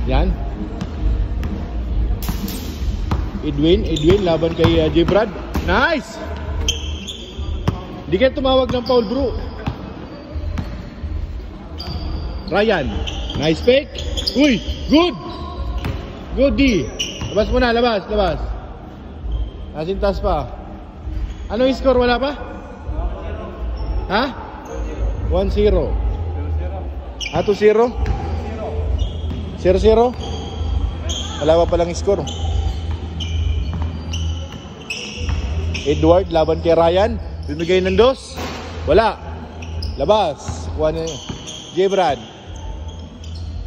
Yan. Edwin laban kay J. Brad. Nice! Hindi kayo tumawag ng foul, bro. Ryan. Nice fake. Uy, good! Good D. Labas mo na, labas. Nasintas pa. Ano yung score? Wala pa? Ha? 1-0. 2-0? 0-0? Wala pa palang score. Edward laban kay Ryan. Bibigay ng dos. Wala. Labas. Kuha na yun. J. Brad.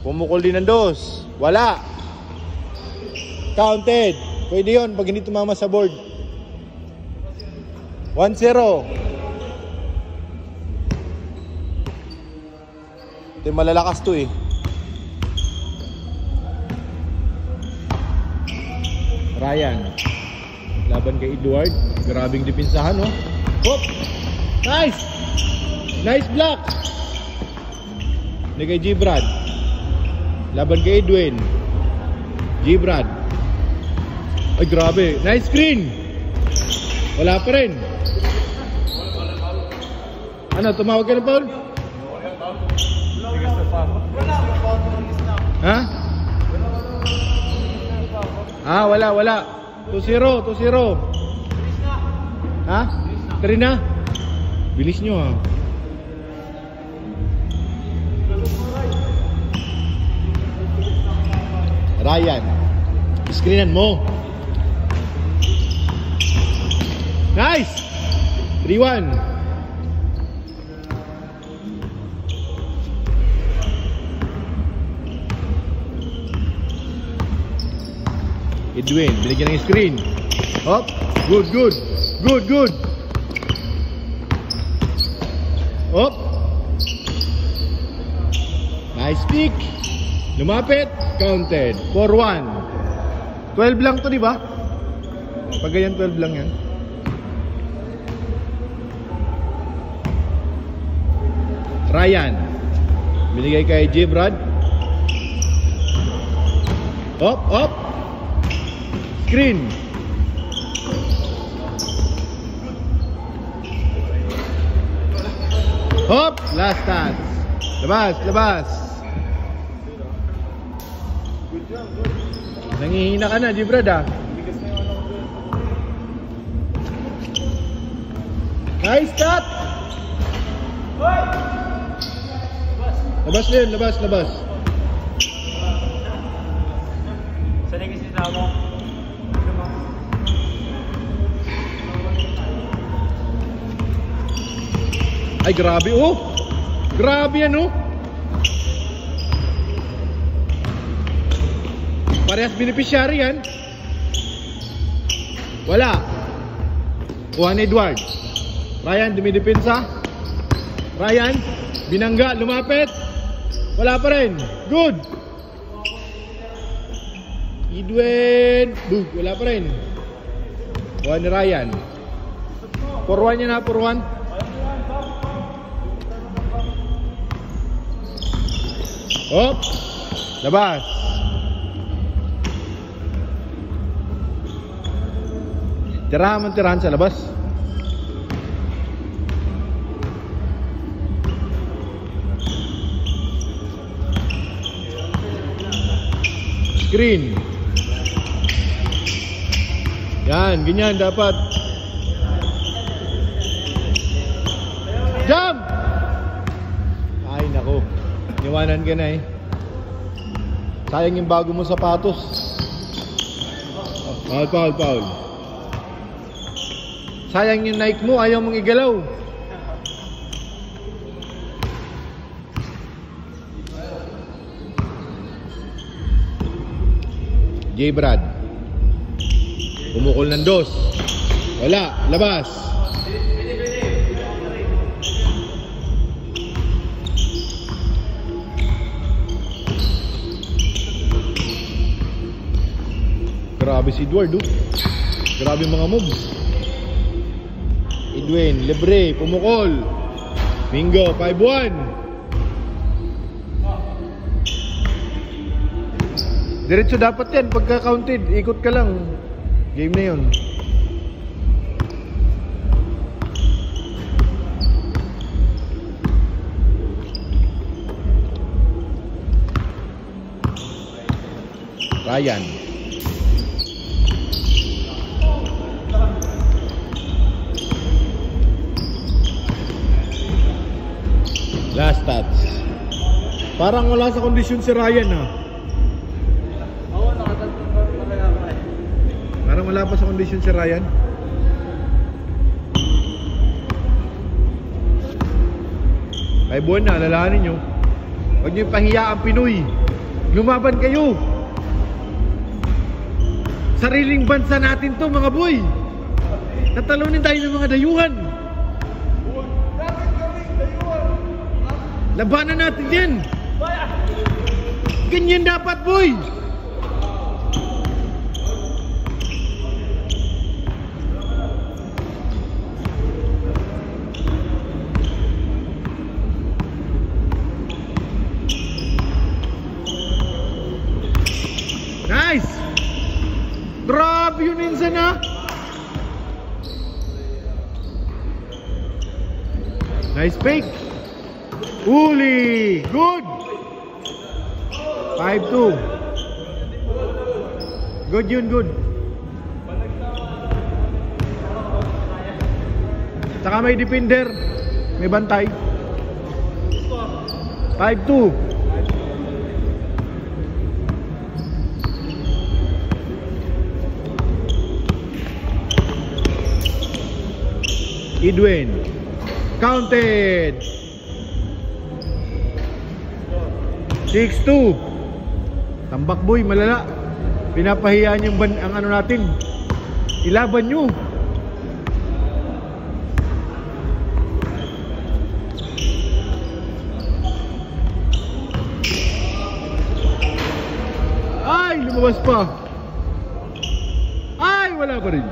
Pumukol din ng dos. Wala. Counted. Pwede yun pag hindi tumama sa board. 1-0. Ito yung malalakas to eh. Ryan laban kay Edward. Grabing dipinsahan, oh. Hop! Nice! Nice block! Hindi kay J. Brad. Laban kay Edwin. J. Brad. Ay, grabe. Nice screen! Wala pa rin. Ano, tumawag ka ng foul? Ha? Wala. 2-0. Ha? 3 na? Bilis nyo, ha? Ryan, screenan mo. Nice! 3-1. Edwin, binigyan ng screen. Hop, good. Hop. Nice pick. Lumapit, counted. 4-1. 12 lang to, di ba? Pag ganyan 12 lang yan. Ryan, binigay kay J. Brad. Hop. Screen. Hop, last touch. Labas. Nangihina ka na, J. Brad, ah. Nice cut. Labas na yun, labas. Saan yung isita mo? Ay, grabe, oh. Grabe yan, oh. Parehas beneficiary yan. Wala. Juan Edward. Ryan, dumidepensa. Ryan, binangga, lumapit. Wala pa rin. Good. Edwin. Wala pa rin. Juan Ryan. 4-1 yan, ha, 4-1. Hop. Labas. Tirahan sa labas. Screen. Yan, ganyan dapat. Jump! Ay, nako. Iwanan ka na eh. Sayang yung bago mo sapatos. Foul. Sayang yung Nike mo, ayaw mong igalaw. J. Brad. Pumukol ng dos. Wala, labas. Grabe si Edward, oh. Grabe mga moves. Edwin, libre, pumukol. Bingo, 5-1. Diretso dapat yan. Pagka counted, ikot ka lang. Game na yun. Ryan. Last touch. Parang wala sa kondisyon si Ryan ha. Oo, nakatatong pa ako eh. Parang wala pa sa kondisyon si Ryan. Ay buwan na, alalahanin nyo. Huwag nyo ipahiya ang Pinoy. Lumaban kayo. Sariling bansa natin to mga boy. Tatalunin tayo ng mga dayuhan. Labanan natin yan. Ganyan dapat boy. Nice. Grabe yun insan ha. Nice fake. Uli. Good. 5-2. Good yun, good. Saka may defender. May bantay. 5-2. Edwin. Counted. 6-2. Tambak boy, malala. Pinapahiyaan yung ang ano natin. Ilaban nyo. Ay, lumabas pa. Ay, wala pa rin.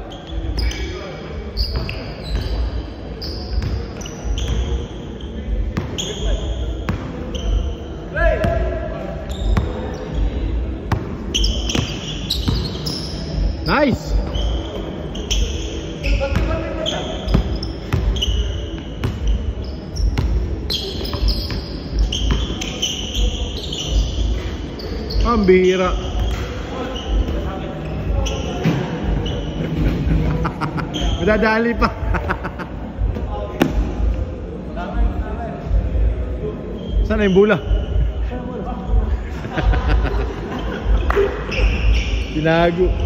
Nice. Ang bihira. Madadali pa. Sana yung bola? Tinago.